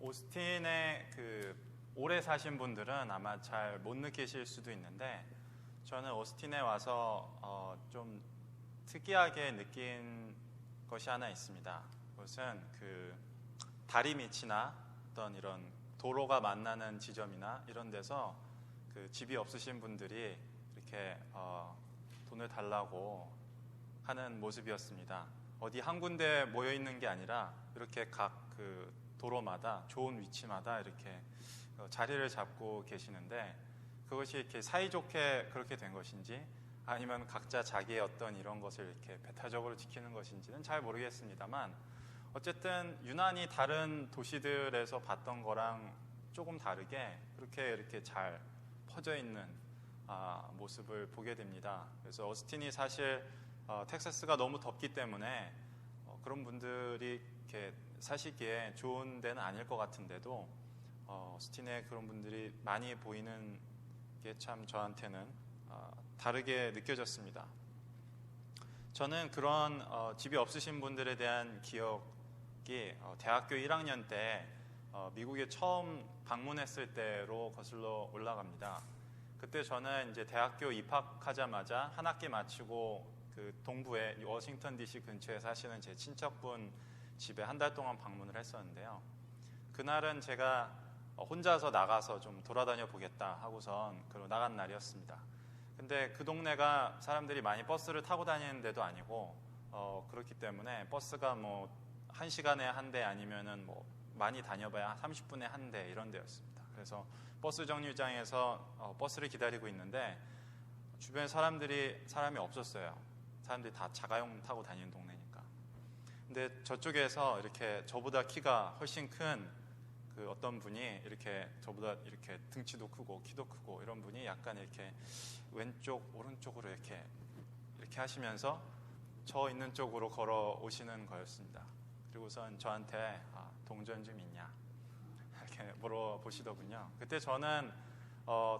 오스틴에 오래 사신 분들은 아마 잘 못 느끼실 수도 있는데, 저는 오스틴에 와서 좀 특이하게 느낀 것이 하나 있습니다. 그것은 다리 밑이나 어떤 이런 도로가 만나는 지점이나 이런 데서 집이 없으신 분들이 이렇게 돈을 달라고 하는 모습이었습니다. 어디 한 군데 모여 있는 게 아니라 이렇게 각 도로마다 좋은 위치마다 이렇게 자리를 잡고 계시는데, 그것이 이렇게 사이좋게 그렇게 된 것인지 아니면 각자 자기의 어떤 이런 것을 이렇게 배타적으로 지키는 것인지는 잘 모르겠습니다만, 어쨌든 유난히 다른 도시들에서 봤던 거랑 조금 다르게 그렇게 이렇게 잘 퍼져 있는 모습을 보게 됩니다. 그래서 오스틴이 사실 텍사스가 너무 덥기 때문에 그런 분들이 이렇게 사시기에 좋은 데는 아닐 것 같은데도 오스틴에 그런 분들이 많이 보이는 게 참 저한테는 다르게 느껴졌습니다. 저는 그런 집이 없으신 분들에 대한 기억이 대학교 1학년 때 미국에 처음 방문했을 때로 거슬러 올라갑니다. 그때 저는 이제 대학교 입학하자마자 한 학기 마치고 동부의 워싱턴 DC 근처에 사시는 제 친척분 집에 한 달 동안 방문을 했었는데요. 그날은 제가 혼자서 나가서 좀 돌아다녀 보겠다 하고선 나간 날이었습니다. 근데 그 동네가 사람들이 많이 버스를 타고 다니는 데도 아니고 그렇기 때문에 버스가 뭐 1시간에 한 대 아니면은 뭐 많이 다녀봐야 30분에 한 대 이런 데였습니다. 그래서 버스 정류장에서 버스를 기다리고 있는데 주변에 사람이 없었어요. 사람들이 다 자가용 타고 다니는 동네니까. 근데 저쪽에서 이렇게 저보다 키가 훨씬 큰 어떤 분이 이렇게 저보다 이렇게 등치도 크고 키도 크고 이런 분이 약간 이렇게 왼쪽 오른쪽으로 이렇게 하시면서 저 있는 쪽으로 걸어 오시는 거였습니다. 그리고선 저한테 동전 좀 있냐 이렇게 물어보시더군요. 그때 저는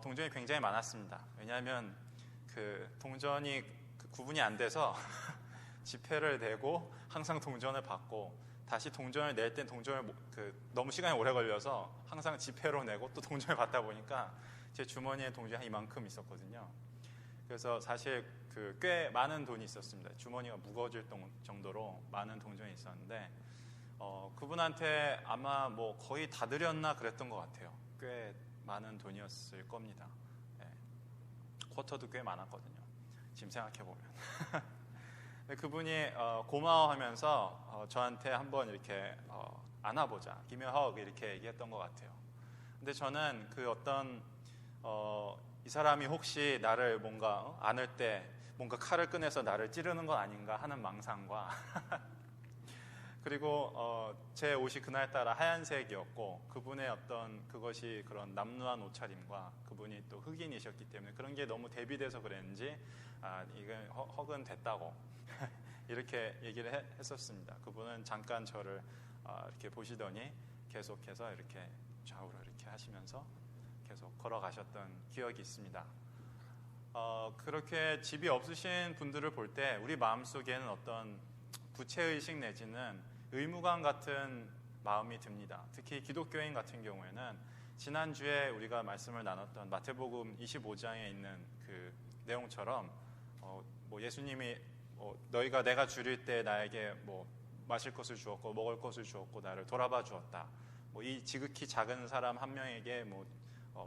동전이 굉장히 많았습니다. 왜냐하면 동전이 구분이 안 돼서 지폐를 내고 항상 동전을 받고, 다시 동전을 낼 땐 동전을 너무 시간이 오래 걸려서 항상 지폐로 내고 또 동전을 받다 보니까 제 주머니에 동전이 한 이만큼 있었거든요. 그래서 사실 꽤 많은 돈이 있었습니다. 주머니가 무거워질 정도로 많은 동전이 있었는데 그분한테 아마 뭐 거의 다 드렸나 그랬던 것 같아요. 꽤 많은 돈이었을 겁니다. 네. 쿼터도 꽤 많았거든요. 지금 생각해보면. 그분이 고마워하면서 저한테 한번 이렇게 안아보자, Give me a hug 이렇게 얘기했던 것 같아요. 근데 저는 이 사람이 혹시 나를 뭔가 안을 때 뭔가 칼을 꺼내서 나를 찌르는 건 아닌가 하는 망상과 그리고 제 옷이 그날따라 하얀색이었고 그분의 그것이 그런 남루한 옷차림과 그분이 또 흑인이셨기 때문에 그런 게 너무 대비돼서 그랬는지 이건 헉은 됐다고 이렇게 얘기를 했었습니다. 그분은 잠깐 저를 이렇게 보시더니 계속해서 이렇게 좌우로 이렇게 하시면서 계속 걸어가셨던 기억이 있습니다. 그렇게 집이 없으신 분들을 볼 때 우리 마음속에는 어떤 부채의식 내지는 의무감 같은 마음이 듭니다. 특히 기독교인 같은 경우에는 지난주에 우리가 말씀을 나눴던 마태복음 25장에 있는 그 내용처럼 뭐 예수님이 너희가 내가 줄일 때 나에게 뭐 마실 것을 주었고 먹을 것을 주었고 나를 돌아봐 주었다. 뭐 이 지극히 작은 사람 한 명에게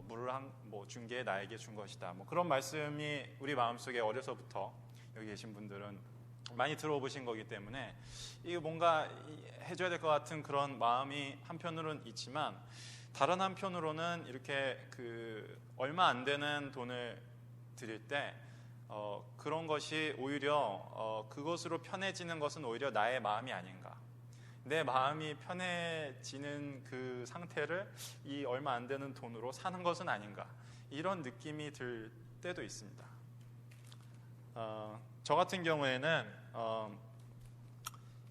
물을 준 게 나에게 준 것이다. 뭐 그런 말씀이 우리 마음속에 어려서부터 여기 계신 분들은 많이 들어보신 거기 때문에 이거 뭔가 해줘야 될 것 같은 그런 마음이 한편으로는 있지만, 다른 한편으로는 이렇게 얼마 안 되는 돈을 드릴 때 그런 것이 오히려 그것으로 편해지는 것은 오히려 나의 마음이 아닌가, 내 마음이 편해지는 그 상태를 이 얼마 안 되는 돈으로 사는 것은 아닌가, 이런 느낌이 들 때도 있습니다. 저 같은 경우에는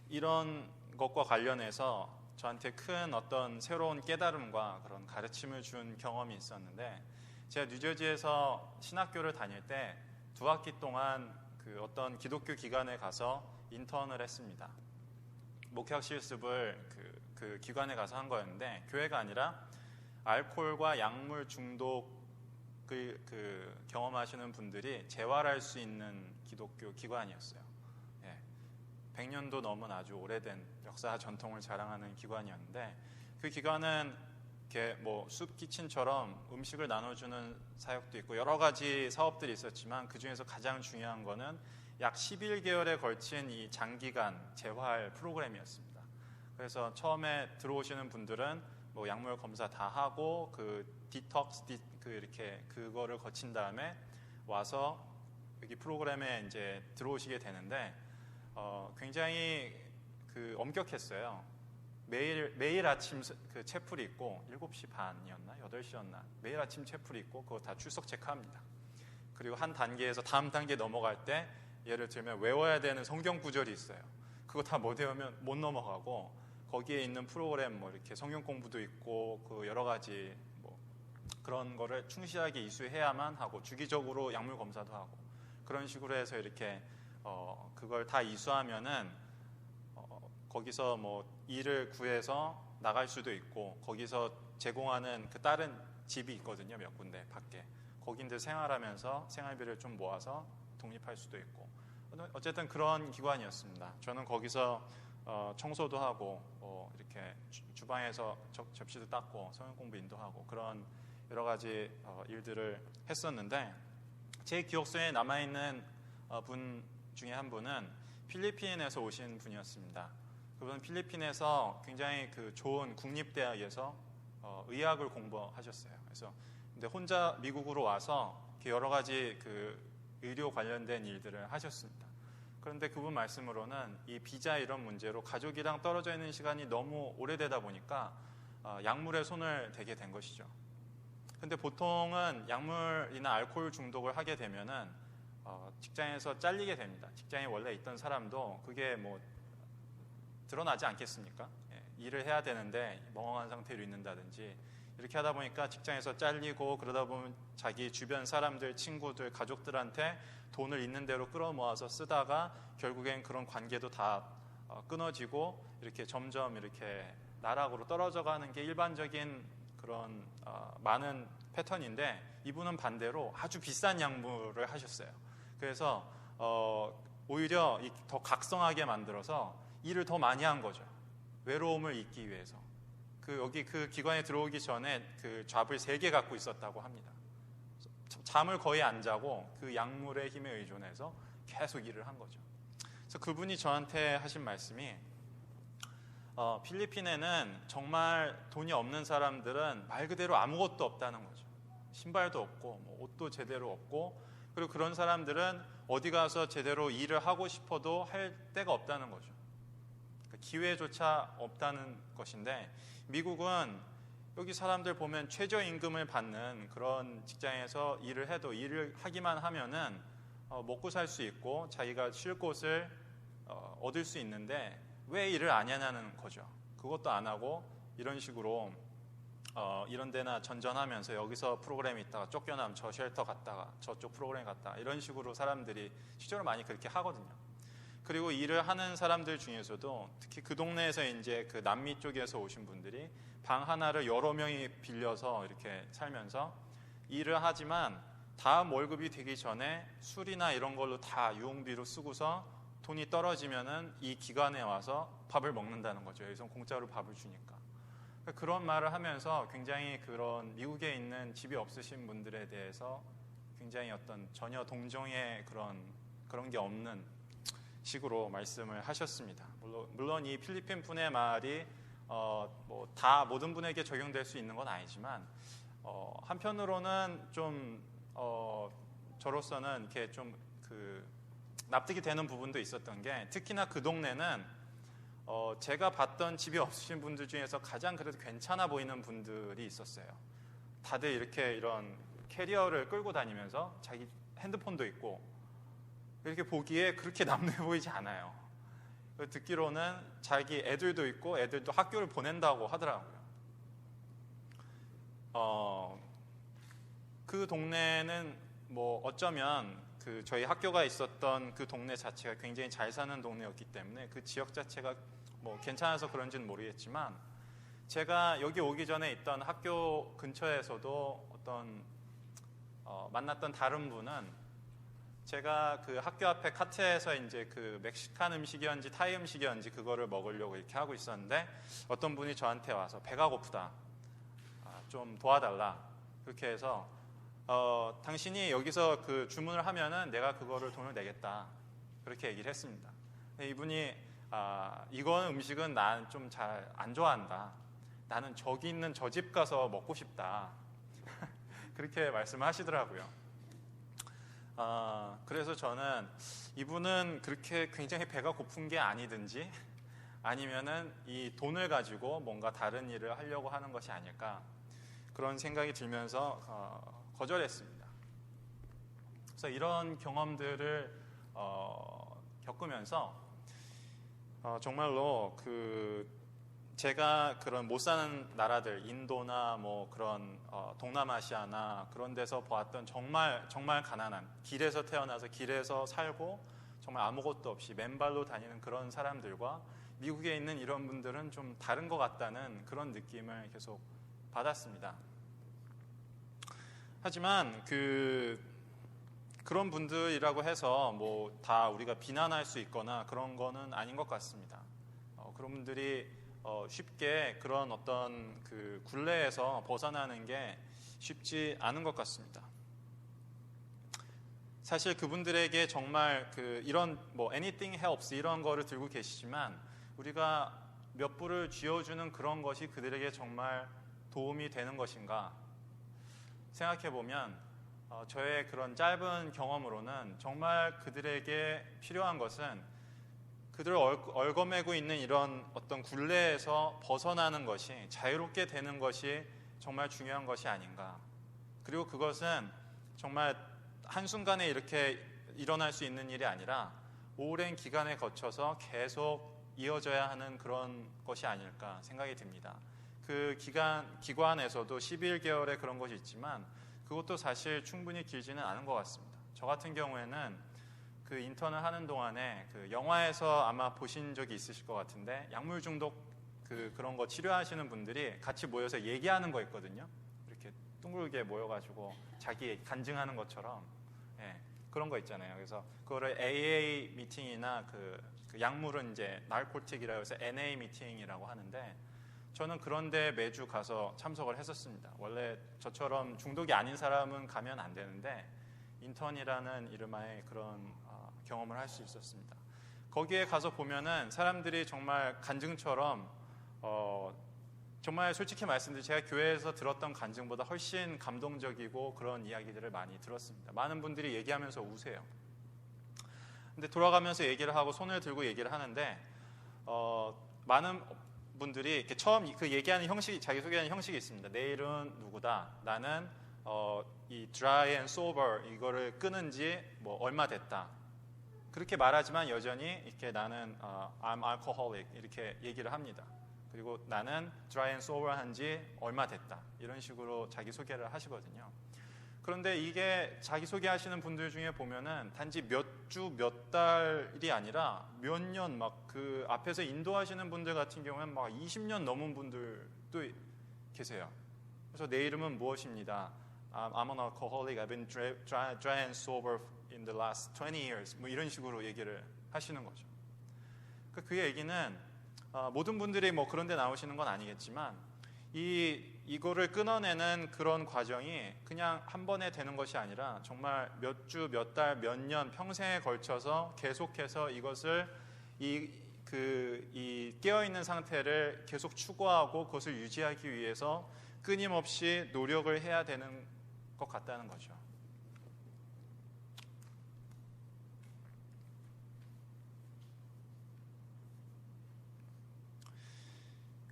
이런 것과 관련해서 저한테 큰 어떤 새로운 깨달음과 그런 가르침을 준 경험이 있었는데, 제가 뉴저지에서 신학교를 다닐 때 2학기 동안 어떤 기독교 기관에 가서 인턴을 했습니다. 목회학 실습을 그 기관에 가서 한 거였는데, 교회가 아니라 알코올과 약물 중독을 경험하시는 분들이 재활할 수 있는 기독교 기관이었어요. 100년도 넘은 아주 오래된 역사 전통을 자랑하는 기관이었는데, 그 기관은 이렇게 뭐 숲 키친처럼 음식을 나눠주는 사역도 있고 여러 가지 사업들이 있었지만, 그 중에서 가장 중요한 거는 약 11개월에 걸친 이 장기간 재활 프로그램이었습니다. 그래서 처음에 들어오시는 분들은 뭐 약물 검사 다 하고 그 디톡스 이렇게 그거를 거친 다음에 와서 여기 프로그램에 이제 들어오시게 되는데, 굉장히 엄격했어요. 매일 아침 그 채플이 있고 7시 반이었나 8시였나 매일 아침 채플이 있고 그거 다 출석 체크합니다. 그리고 한 단계에서 다음 단계 넘어갈 때 예를 들면 외워야 되는 성경 구절이 있어요. 그거 다 못 외우면 못 넘어가고, 거기에 있는 프로그램 뭐 이렇게 성경 공부도 있고 그 여러 가지 뭐 그런 거를 충실하게 이수해야만 하고, 주기적으로 약물 검사도 하고 그런 식으로 해서 이렇게 그걸 다 이수하면은 거기서 뭐 일을 구해서 나갈 수도 있고, 거기서 제공하는 그 다른 집이 있거든요, 몇 군데 밖에. 거긴데 생활하면서 생활비를 좀 모아서 독립할 수도 있고, 어쨌든 그런 기관이었습니다. 저는 거기서 청소도 하고 이렇게 주방에서 접시도 닦고 성경 공부 인도하고 그런 여러 가지 일들을 했었는데, 제 기억 속에 남아있는 분 중에 한 분은 필리핀에서 오신 분이었습니다. 그분은 필리핀에서 굉장히 그 좋은 국립대학에서 의학을 공부하셨어요. 그래서 근데 혼자 미국으로 와서 여러 가지 그 의료 관련된 일들을 하셨습니다. 그런데 그분 말씀으로는 이 비자 이런 문제로 가족이랑 떨어져 있는 시간이 너무 오래되다 보니까 약물에 손을 대게 된 것이죠. 근데 보통은 약물이나 알코올 중독을 하게 되면은 직장에서 잘리게 됩니다. 직장에 원래 있던 사람도 그게 뭐 드러나지 않겠습니까? 일을 해야 되는데 멍청한 상태로 있는다든지 이렇게 하다 보니까 직장에서 잘리고, 그러다 보면 자기 주변 사람들, 친구들, 가족들한테 돈을 있는 대로 끌어모아서 쓰다가 결국엔 그런 관계도 다 끊어지고 이렇게 점점 이렇게 나락으로 떨어져 가는 게 일반적인 그런 많은 패턴인데, 이분은 반대로 아주 비싼 약물을 하셨어요. 그래서 오히려 더 각성하게 만들어서 일을 더 많이 한 거죠. 외로움을 잊기 위해서. 여기 그 기관에 들어오기 전에 그 잡을 3개 갖고 있었다고 합니다. 잠을 거의 안 자고 그 약물의 힘에 의존해서 계속 일을 한 거죠. 그래서 그분이 저한테 하신 말씀이, 필리핀에는 정말 돈이 없는 사람들은 말 그대로 아무것도 없다는 거죠. 신발도 없고 뭐 옷도 제대로 없고, 그리고 그런 사람들은 어디 가서 제대로 일을 하고 싶어도 할 데가 없다는 거죠. 기회조차 없다는 것인데, 미국은 여기 사람들 보면 최저임금을 받는 그런 직장에서 일을 해도 일을 하기만 하면은 먹고 살 수 있고 자기가 쉴 곳을 얻을 수 있는데 왜 일을 안 하냐는 거죠. 그것도 안 하고 이런 식으로 이런 데나 전전하면서 여기서 프로그램이 있다가 쫓겨나면 저 쉘터 갔다가 저쪽 프로그램 갔다가 이런 식으로 사람들이 실제로 많이 그렇게 하거든요. 그리고 일을 하는 사람들 중에서도 특히 그 동네에서 이제 그 남미 쪽에서 오신 분들이 방 하나를 여러 명이 빌려서 이렇게 살면서 일을 하지만 다음 월급이 되기 전에 술이나 이런 걸로 다 유흥비로 쓰고서 돈이 떨어지면은 이 기관에 와서 밥을 먹는다는 거죠. 여기서 공짜로 밥을 주니까. 그런 말을 하면서 굉장히 그런 미국에 있는 집이 없으신 분들에 대해서 굉장히 어떤 전혀 동정의 그런 게 없는 식으로 말씀을 하셨습니다. 물론 이 필리핀 분의 말이 뭐 다 모든 분에게 적용될 수 있는 건 아니지만 한편으로는 좀 저로서는 이렇게 좀 납득이 되는 부분도 있었던 게, 특히나 그 동네는 제가 봤던 집이 없으신 분들 중에서 가장 그래도 괜찮아 보이는 분들이 있었어요. 다들 이렇게 이런 캐리어를 끌고 다니면서 자기 핸드폰도 있고 이렇게 보기에 그렇게 남루해 보이지 않아요. 듣기로는 자기 애들도 있고 애들도 학교를 보낸다고 하더라고요. 그 동네는 뭐 어쩌면 그 저희 학교가 있었던 그 동네 자체가 굉장히 잘 사는 동네였기 때문에 그 지역 자체가 뭐 괜찮아서 그런지는 모르겠지만, 제가 여기 오기 전에 있던 학교 근처에서도 어떤 만났던 다른 분은, 제가 그 학교 앞에 카트에서 이제 그 멕시칸 음식이었는지 타이 음식이었는지 그거를 먹으려고 이렇게 하고 있었는데, 어떤 분이 저한테 와서 배가 고프다, 좀 도와달라, 그렇게 해서 당신이 여기서 그 주문을 하면은 내가 그거를 돈을 내겠다, 그렇게 얘기를 했습니다. 이분이 이건 음식은 난 좀 잘 안 좋아한다, 나는 저기 있는 저 집 가서 먹고 싶다, 그렇게 말씀을 하시더라고요. 그래서 저는 이분은 그렇게 굉장히 배가 고픈 게 아니든지, 아니면은 이 돈을 가지고 뭔가 다른 일을 하려고 하는 것이 아닐까, 그런 생각이 들면서 거절했습니다. 그래서 이런 경험들을 겪으면서 정말로 제가 그런 못 사는 나라들, 인도나 뭐 그런 동남아시아나 그런 데서 보았던 정말 가난한, 길에서 태어나서 길에서 살고 정말 아무것도 없이 맨발로 다니는 그런 사람들과 미국에 있는 이런 분들은 좀 다른 것 같다는 그런 느낌을 계속 받았습니다. 하지만 그런 분들이라고 해서 뭐 다 우리가 비난할 수 있거나 그런 거는 아닌 것 같습니다. 그런 분들이 쉽게 그런 어떤 그 굴레에서 벗어나는 게 쉽지 않은 것 같습니다. 사실 그분들에게 정말 이런 뭐 anything helps 이런 거를 들고 계시지만, 우리가 몇 불을 쥐어주는 그런 것이 그들에게 정말 도움이 되는 것인가 생각해 보면, 저의 그런 짧은 경험으로는 정말 그들에게 필요한 것은 그들을 얽어매고 있는 이런 어떤 굴레에서 벗어나는 것이, 자유롭게 되는 것이 정말 중요한 것이 아닌가. 그리고 그것은 정말 한순간에 이렇게 일어날 수 있는 일이 아니라 오랜 기간에 거쳐서 계속 이어져야 하는 그런 것이 아닐까 생각이 듭니다. 그 기관에서도 11개월의 그런 것이 있지만 그것도 사실 충분히 길지는 않은 것 같습니다. 저 같은 경우에는 그 인턴을 하는 동안에 그 영화에서 아마 보신 적이 있으실 것 같은데, 약물 중독 그런 거 치료하시는 분들이 같이 모여서 얘기하는 거 있거든요. 이렇게 둥글게 모여가지고 자기 간증하는 것처럼, 그런 거 있잖아요. 그래서 그거를 AA 미팅이나 그 약물은 이제 나르코틱이라고 해서 NA 미팅이라고 하는데, 저는 그런데 매주 가서 참석을 했었습니다. 원래 저처럼 중독이 아닌 사람은 가면 안 되는데 인턴이라는 이름하에 그런 경험을 할 수 있었습니다. 거기에 가서 보면은 사람들이 정말 간증처럼 정말 솔직히 말씀드리면 제가 교회에서 들었던 간증보다 훨씬 감동적이고 그런 이야기들을 많이 들었습니다. 많은 분들이 얘기하면서 우세요. 근데 돌아가면서 얘기를 하고 손을 들고 얘기를 하는데 많은 분들이 이렇게 처음 그 얘기하는 형식이, 자기소개하는 형식이 있습니다. 내 이름은 누구다. 나는 이 dry and sober 이거를 끊은 지 뭐 얼마 됐다. 그렇게 말하지만 여전히 이렇게 나는 I'm alcoholic 이렇게 얘기를 합니다. 그리고 나는 dry and sober 한 지 얼마 됐다. 이런 식으로 자기소개를 하시거든요. 그런데 이게 자기소개하시는 분들 중에 보면은 단지 몇 주, 몇 달이 아니라 몇 년, 막 그 앞에서 인도하시는 분들 같은 경우에는 막 20년 넘은 분들도 계세요. 그래서 내 이름은 무엇입니다. I'm an alcoholic. I've been dry and sober in the last 20 years. 뭐 이런 식으로 얘기를 하시는 거죠. 그 얘기는 모든 분들이 뭐 그런 데 나오시는 건 아니겠지만 이거를 끊어내는 그런 과정이 그냥 한 번에 되는 것이 아니라 정말 몇 주, 몇 달, 몇 년, 평생에 걸쳐서 계속해서 이것을 이 깨어있는 상태를 계속 추구하고 그것을 유지하기 위해서 끊임없이 노력을 해야 되는 것 같다는 거죠.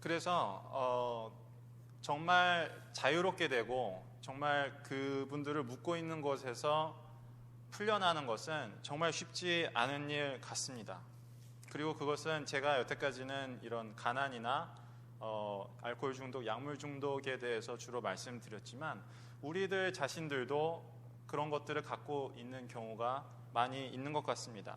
그래서 정말 자유롭게 되고 정말 그분들을 묶고 있는 곳에서 풀려나는 것은 정말 쉽지 않은 일 같습니다. 그리고 그것은 제가 여태까지는 이런 가난이나 알코올 중독, 약물 중독에 대해서 주로 말씀드렸지만 우리들 자신들도 그런 것들을 갖고 있는 경우가 많이 있는 것 같습니다.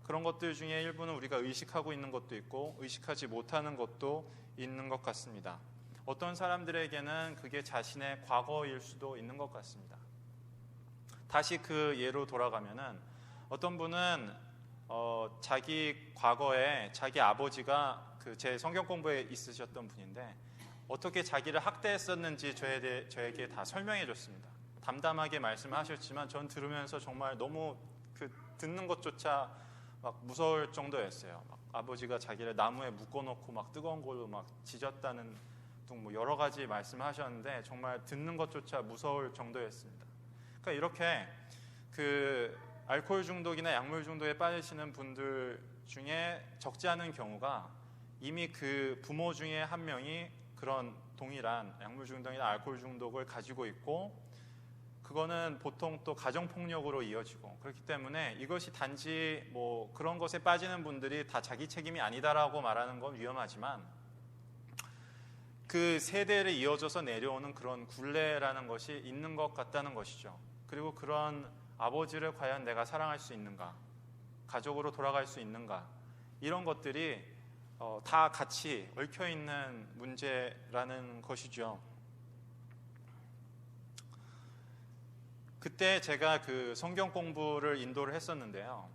그런 것들 중에 일부는 우리가 의식하고 있는 것도 있고 의식하지 못하는 것도 있는 것 같습니다. 어떤 사람들에게는 그게 자신의 과거일 수도 있는 것 같습니다. 다시 그 예로 돌아가면은 어떤 분은 자기 과거에 자기 아버지가 제 성경 공부에 있으셨던 분인데 어떻게 자기를 학대했었는지 저에게 다 설명해 줬습니다. 담담하게 말씀하셨지만 전 들으면서 정말 너무 듣는 것조차 막 무서울 정도였어요. 막 아버지가 자기를 나무에 묶어놓고 막 뜨거운 걸로 막 지졌다는 등 뭐 여러 가지 말씀하셨는데 정말 듣는 것조차 무서울 정도였습니다. 그러니까 이렇게 알코올 중독이나 약물 중독에 빠지시는 분들 중에 적지 않은 경우가 이미 그 부모 중에 한 명이 그런 동일한 약물 중독이나 알코올 중독을 가지고 있고 그거는 보통 또 가정폭력으로 이어지고 그렇기 때문에 이것이 단지 뭐 그런 것에 빠지는 분들이 다 자기 책임이 아니다라고 말하는 건 위험하지만 그 세대를 이어져서 내려오는 그런 굴레라는 것이 있는 것 같다는 것이죠. 그리고 그런 아버지를 과연 내가 사랑할 수 있는가, 가족으로 돌아갈 수 있는가, 이런 것들이 다 같이 얽혀있는 문제라는 것이죠. 그때 제가 성경 공부를 인도를 했었는데요.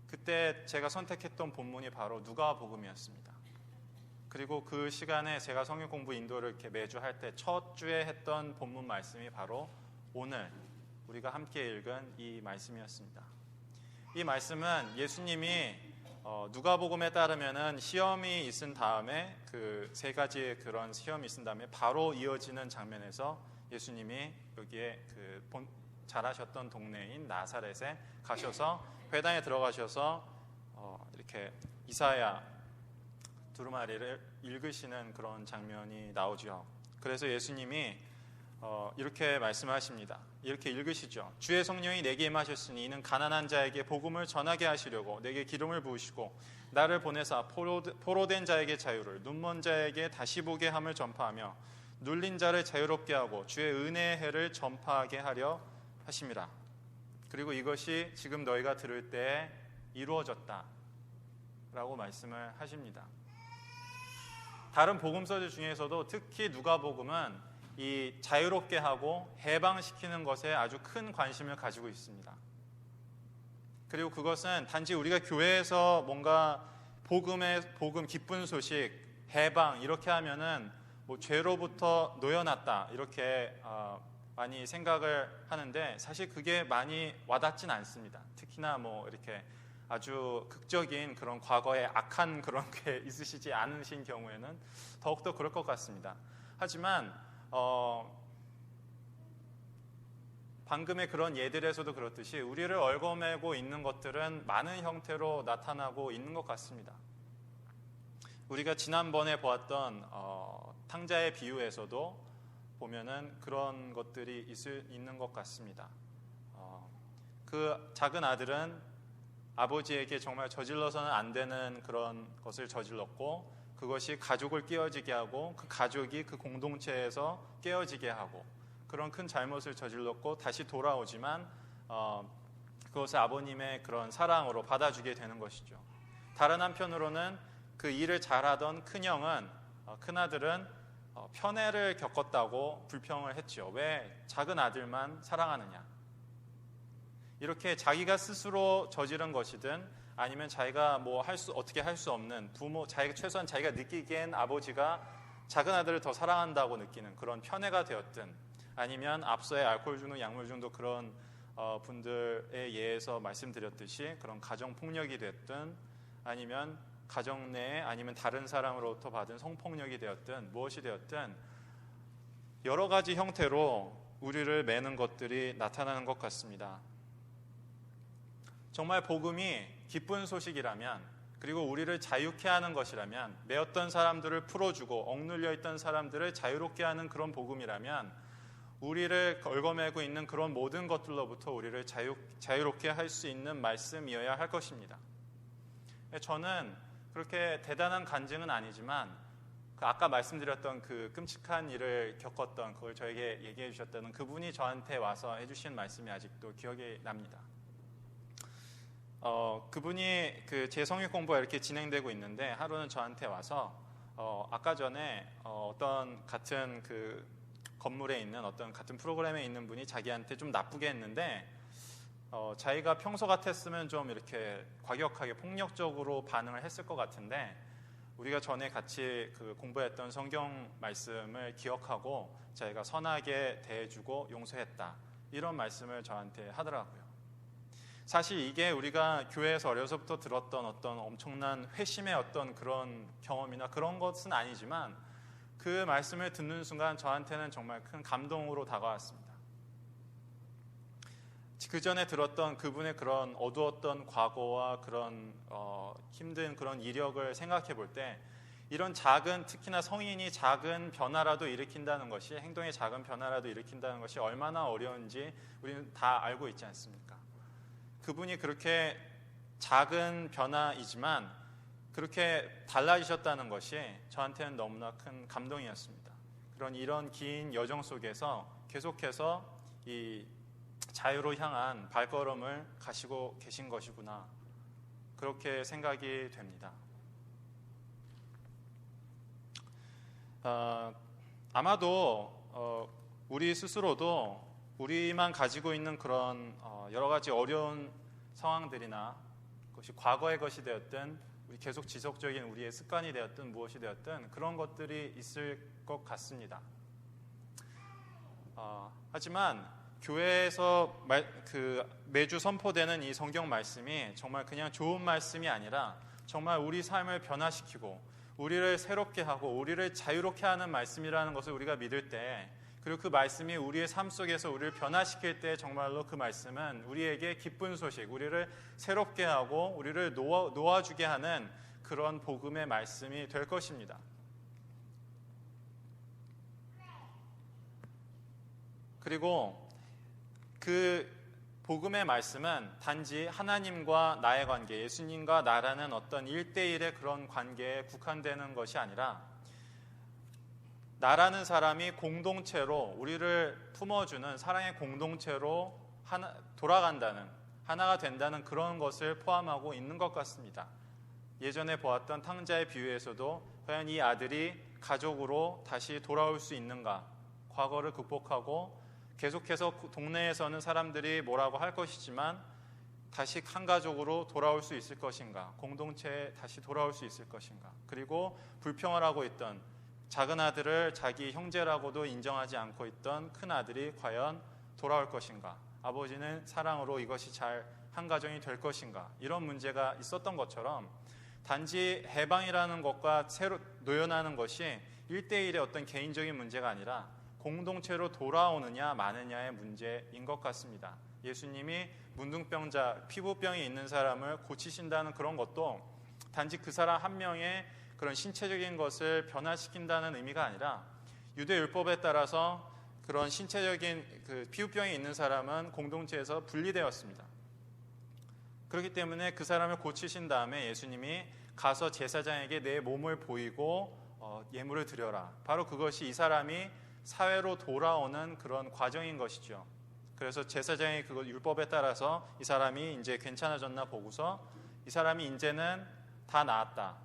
그때 제가 선택했던 본문이 바로 누가복음이었습니다. 그리고 그 시간에 제가 성경 공부 인도를 이렇게 매주 할 때 첫 주에 했던 본문 말씀이 바로 오늘 우리가 함께 읽은 이 말씀이었습니다. 이 말씀은 예수님이 누가복음에 따르면은 시험이 있은 다음에 그 세 가지의 그런 시험이 있은 다음에 바로 이어지는 장면에서 예수님이 여기에 자라셨던 동네인 나사렛에 가셔서 회당에 들어가셔서 이렇게 이사야 두루마리를 읽으시는 그런 장면이 나오죠. 그래서 예수님이 이렇게 말씀하십니다. 이렇게 읽으시죠. 주의 성령이 내게 임하셨으니 이는 가난한 자에게 복음을 전하게 하시려고 내게 기름을 부으시고 나를 보내사 포로된 자에게 자유를 눈먼 자에게 다시 보게 함을 전파하며 눌린 자를 자유롭게 하고 주의 은혜의 해를 전파하게 하려 하심이라. 그리고 이것이 지금 너희가 들을 때에 이루어졌다 라고 말씀을 하십니다. 다른 복음서들 중에서도 특히 누가복음은 이 자유롭게 하고 해방시키는 것에 아주 큰 관심을 가지고 있습니다. 그리고 그것은 단지 우리가 교회에서 뭔가 복음, 기쁜 소식, 해방 이렇게 하면은 뭐 죄로부터 놓여놨다 이렇게 많이 생각을 하는데 사실 그게 많이 와닿진 않습니다. 특히나 뭐 이렇게 아주 극적인 그런 과거에 악한 그런 게 있으시지 않으신 경우에는 더욱더 그럴 것 같습니다. 하지만 방금의 그런 예들에서도 그렇듯이 우리를 얽어매고 있는 것들은 많은 형태로 나타나고 있는 것 같습니다. 우리가 지난번에 보았던 탕자의 비유에서도 보면은 그런 것들이 있는 것 같습니다. 그 작은 아들은 아버지에게 정말 저질러서는 안 되는 그런 것을 저질렀고 그것이 가족을 깨어지게 하고 그 가족이 그 공동체에서 깨어지게 하고 그런 큰 잘못을 저질렀고 다시 돌아오지만 그것을 아버님의 그런 사랑으로 받아주게 되는 것이죠. 다른 한편으로는 그 일을 잘하던 큰아들은 편애를 겪었다고 불평을 했죠. 왜 작은 아들만 사랑하느냐. 이렇게 자기가 스스로 저지른 것이든 아니면 자기가 뭐 어떻게 할 수 없는 최소한 자기가 느끼기엔 아버지가 작은 아들을 더 사랑한다고 느끼는 그런 편애가 되었든 아니면 앞서의 알코올 중독, 약물 중독 그런 분들에 의해서 말씀드렸듯이 그런 가정 폭력이 됐든 아니면 가정 내에 아니면 다른 사람으로부터 받은 성폭력이 되었든 무엇이 되었든 여러 가지 형태로 우리를 매는 것들이 나타나는 것 같습니다. 정말 복음이 기쁜 소식이라면 그리고 우리를 자유케 하는 것이라면 매었던 사람들을 풀어주고 억눌려 있던 사람들을 자유롭게 하는 그런 복음이라면 우리를 얽어매고 있는 그런 모든 것들로부터 우리를 자유롭게 할 수 있는 말씀이어야 할 것입니다. 저는 그렇게 대단한 간증은 아니지만 그 아까 말씀드렸던 그 끔찍한 일을 겪었던 그걸 저에게 얘기해 주셨던 그분이 저한테 와서 해주신 말씀이 아직도 기억이 납니다. 그분이 그 제 성역 공부가 이렇게 진행되고 있는데 하루는 저한테 와서 아까 전에 어떤 같은 그 건물에 있는 어떤 같은 프로그램에 있는 분이 자기한테 좀 나쁘게 했는데 자기가 평소 같았으면 좀 이렇게 과격하게 폭력적으로 반응을 했을 것 같은데 우리가 전에 같이 그 공부했던 성경 말씀을 기억하고 자기가 선하게 대해주고 용서했다, 이런 말씀을 저한테 하더라고요. 사실 이게 우리가 교회에서 어려서부터 들었던 어떤 엄청난 회심의 어떤 그런 경험이나 그런 것은 아니지만 그 말씀을 듣는 순간 저한테는 정말 큰 감동으로 다가왔습니다. 그 전에 들었던 그분의 그런 어두웠던 과거와 그런 힘든 그런 이력을 생각해 볼 때 이런 작은, 특히나 성인이 작은 변화라도 일으킨다는 것이, 행동의 작은 변화라도 일으킨다는 것이 얼마나 어려운지 우리는 다 알고 있지 않습니까? 그분이 그렇게 작은 변화이지만 그렇게 달라지셨다는 것이 저한테는 너무나 큰 감동이었습니다. 이런 긴 여정 속에서 계속해서 이 자유로 향한 발걸음을 가시고 계신 것이구나, 그렇게 생각이 됩니다. 아마도 우리 스스로도 우리만 가지고 있는 그런 여러 가지 어려운 상황들이나 그것이 과거의 것이 되었든 우리 계속 지속적인 우리의 습관이 되었든 무엇이 되었든 그런 것들이 있을 것 같습니다. 하지만 교회에서 매주 선포되는 이 성경 말씀이 정말 그냥 좋은 말씀이 아니라 정말 우리 삶을 변화시키고 우리를 새롭게 하고 우리를 자유롭게 하는 말씀이라는 것을 우리가 믿을 때, 그리고 그 말씀이 우리의 삶 속에서 우리를 변화시킬 때 정말로 그 말씀은 우리에게 기쁜 소식, 우리를 새롭게 하고 우리를 놓아주게 하는 그런 복음의 말씀이 될 것입니다. 그리고 그 복음의 말씀은 단지 하나님과 나의 관계, 예수님과 나라는 어떤 1대1의 그런 관계에 국한되는 것이 아니라 나라는 사람이 공동체로 우리를 품어주는 사랑의 공동체로 돌아간다는, 하나가 된다는 그런 것을 포함하고 있는 것 같습니다. 예전에 보았던 탕자의 비유에서도 과연 이 아들이 가족으로 다시 돌아올 수 있는가, 과거를 극복하고 계속해서 동네에서는 사람들이 뭐라고 할 것이지만 다시 한 가족으로 돌아올 수 있을 것인가, 공동체에 다시 돌아올 수 있을 것인가, 그리고 불평을 하고 있던 작은 아들을 자기 형제라고도 인정하지 않고 있던 큰 아들이 과연 돌아올 것인가, 아버지는 사랑으로 이것이 잘 한 가정이 될 것인가, 이런 문제가 있었던 것처럼 단지 해방이라는 것과 새로 노연하는 것이 1대1의 어떤 개인적인 문제가 아니라 공동체로 돌아오느냐 마느냐의 문제인 것 같습니다. 예수님이 문둥병자, 피부병이 있는 사람을 고치신다는 그런 것도 단지 그 사람 한 명의 그런 신체적인 것을 변화시킨다는 의미가 아니라 유대 율법에 따라서 그런 신체적인 그 피부병이 있는 사람은 공동체에서 분리되었습니다. 그렇기 때문에 그 사람을 고치신 다음에 예수님이 가서 제사장에게 내 몸을 보이고 예물을 드려라. 바로 그것이 이 사람이 사회로 돌아오는 그런 과정인 것이죠. 그래서 제사장이 그 율법에 따라서 이 사람이 이제 괜찮아졌나 보고서 이 사람이 이제는 다 나았다,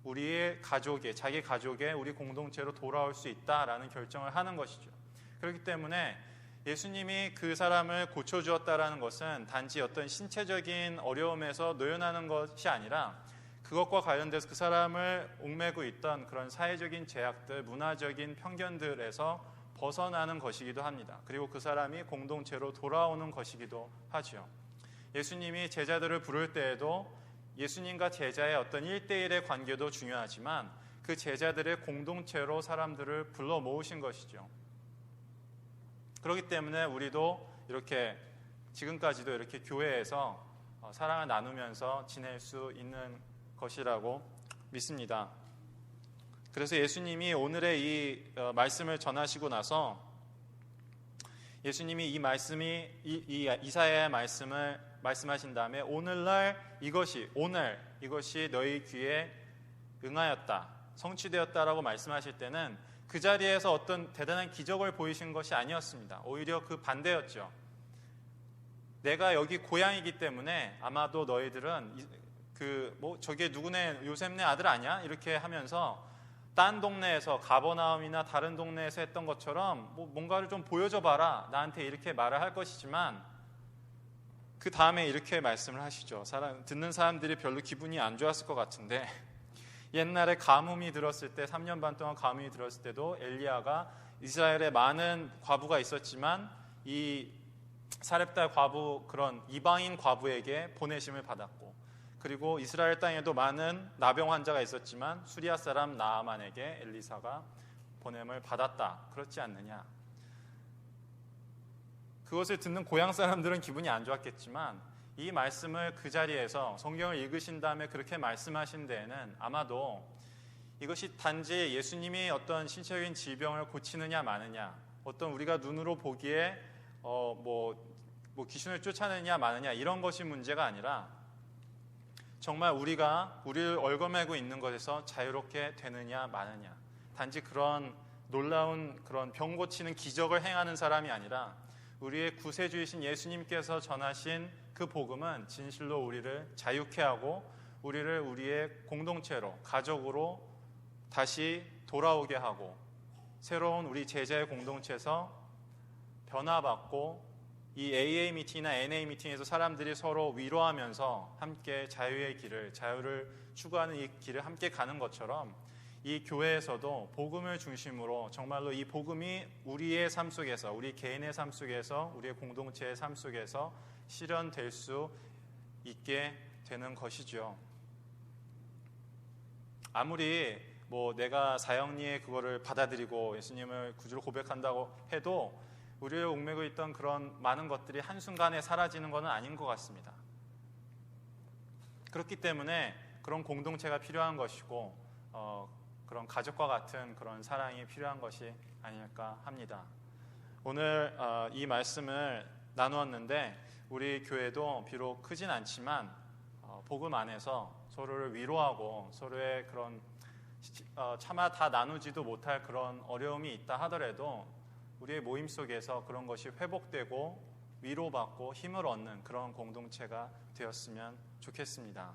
우리의 가족에, 자기 가족에, 우리 공동체로 돌아올 수 있다라는 결정을 하는 것이죠. 그렇기 때문에 예수님이 그 사람을 고쳐주었다라는 것은 단지 어떤 신체적인 어려움에서 노연하는 것이 아니라 그것과 관련돼서 그 사람을 옥매고 있던 그런 사회적인 제약들, 문화적인 편견들에서 벗어나는 것이기도 합니다. 그리고 그 사람이 공동체로 돌아오는 것이기도 하죠. 예수님이 제자들을 부를 때에도 예수님과 제자의 어떤 1대1의 관계도 중요하지만 그 제자들의 공동체로 사람들을 불러 모으신 것이죠. 그렇기 때문에 우리도 이렇게 지금까지도 이렇게 교회에서 사랑을 나누면서 지낼 수 있는 것이라고 믿습니다. 그래서 예수님이 오늘의 이 말씀을 전하시고 나서 예수님이 이 말씀이 이사야의 말씀을 말씀하신 다음에 오늘 이것이 너희 귀에 응하였다, 성취되었다라고 말씀하실 때는 그 자리에서 어떤 대단한 기적을 보이신 것이 아니었습니다. 오히려 그 반대였죠. 내가 여기 고향이기 때문에 아마도 너희들은 저게 누구네, 요셉네 아들 아니야? 이렇게 하면서 딴 동네에서 가버나움이나 다른 동네에서 했던 것처럼 뭔가를 좀 보여줘 봐라, 나한테 이렇게 말을 할 것이지만, 그 다음에 이렇게 말씀을 하시죠. 듣는 사람들이 별로 기분이 안 좋았을 것 같은데, 옛날에 가뭄이 들었을 때, 3년 반 동안 가뭄이 들었을 때도 엘리야가 이스라엘에 많은 과부가 있었지만 이 사렙다 과부, 그런 이방인 과부에게 보내심을 받았고, 그리고 이스라엘 땅에도 많은 나병 환자가 있었지만 수리아 사람 나아만에게 엘리사가 보냄을 받았다. 그렇지 않느냐? 그것을 듣는 고향 사람들은 기분이 안 좋았겠지만, 이 말씀을 그 자리에서 성경을 읽으신 다음에 그렇게 말씀하신 데에는 아마도 이것이 단지 예수님이 어떤 신체적인 질병을 고치느냐 마느냐, 어떤 우리가 눈으로 보기에 귀신을 쫓아내느냐 마느냐, 이런 것이 문제가 아니라 정말 우리를 얽어매고 있는 것에서 자유롭게 되느냐 마느냐, 단지 그런 놀라운 그런 병 고치는 기적을 행하는 사람이 아니라 우리의 구세주이신 예수님께서 전하신 그 복음은 진실로 우리를 자유케 하고 우리를 우리의 공동체로, 가족으로 다시 돌아오게 하고 새로운 우리 제자의 공동체에서 변화받고, 이 AA 미팅이나 NA 미팅에서 사람들이 서로 위로하면서 함께 자유의 길을, 자유를 추구하는 이 길을 함께 가는 것처럼, 이 교회에서도 복음을 중심으로 정말로 이 복음이 우리의 삶 속에서, 우리 개인의 삶 속에서, 우리의 공동체의 삶 속에서 실현될 수 있게 되는 것이죠. 아무리 내가 사형리에 그거를 받아들이고 예수님을 구주로 고백한다고 해도 우리를 옥매고 있던 그런 많은 것들이 한순간에 사라지는 것은 아닌 것 같습니다. 그렇기 때문에 그런 공동체가 필요한 것이고 그런 가족과 같은 그런 사랑이 필요한 것이 아닐까 합니다. 오늘 이 말씀을 나누었는데, 우리 교회도 비록 크진 않지만 복음 안에서 서로를 위로하고 서로의 그런 차마 다 나누지도 못할 그런 어려움이 있다 하더라도 우리의 모임 속에서 그런 것이 회복되고 위로받고 힘을 얻는 그런 공동체가 되었으면 좋겠습니다.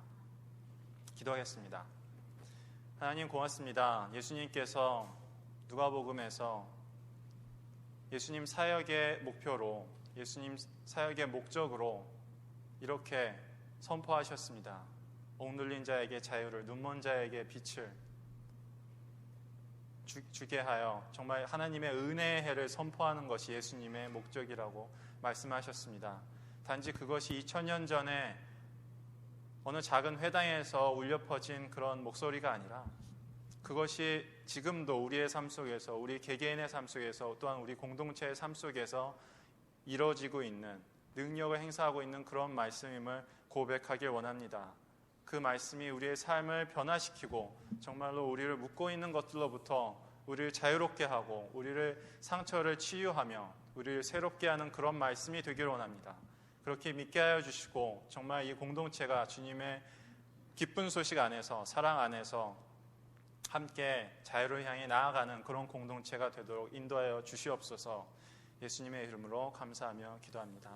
기도하겠습니다. 하나님 고맙습니다. 예수님께서 누가복음에서 예수님 사역의 목표로, 예수님 사역의 목적으로 이렇게 선포하셨습니다. 억눌린 자에게 자유를, 눈먼 자에게 빛을 주게 하여 정말 하나님의 은혜의 해를 선포하는 것이 예수님의 목적이라고 말씀하셨습니다. 단지 그것이 2000년 전에 어느 작은 회당에서 울려 퍼진 그런 목소리가 아니라, 그것이 지금도 우리의 삶 속에서, 우리 개개인의 삶 속에서, 또한 우리 공동체의 삶 속에서 이루어지고 있는, 능력을 행사하고 있는 그런 말씀임을 고백하길 원합니다. 그 말씀이 우리의 삶을 변화시키고 정말로 우리를 묶고 있는 것들로부터 우리를 자유롭게 하고 우리를 상처를 치유하며 우리를 새롭게 하는 그런 말씀이 되길 원합니다. 그렇게 믿게 하여 주시고 정말 이 공동체가 주님의 기쁜 소식 안에서, 사랑 안에서 함께 자유를 향해 나아가는 그런 공동체가 되도록 인도하여 주시옵소서. 예수님의 이름으로 감사하며 기도합니다.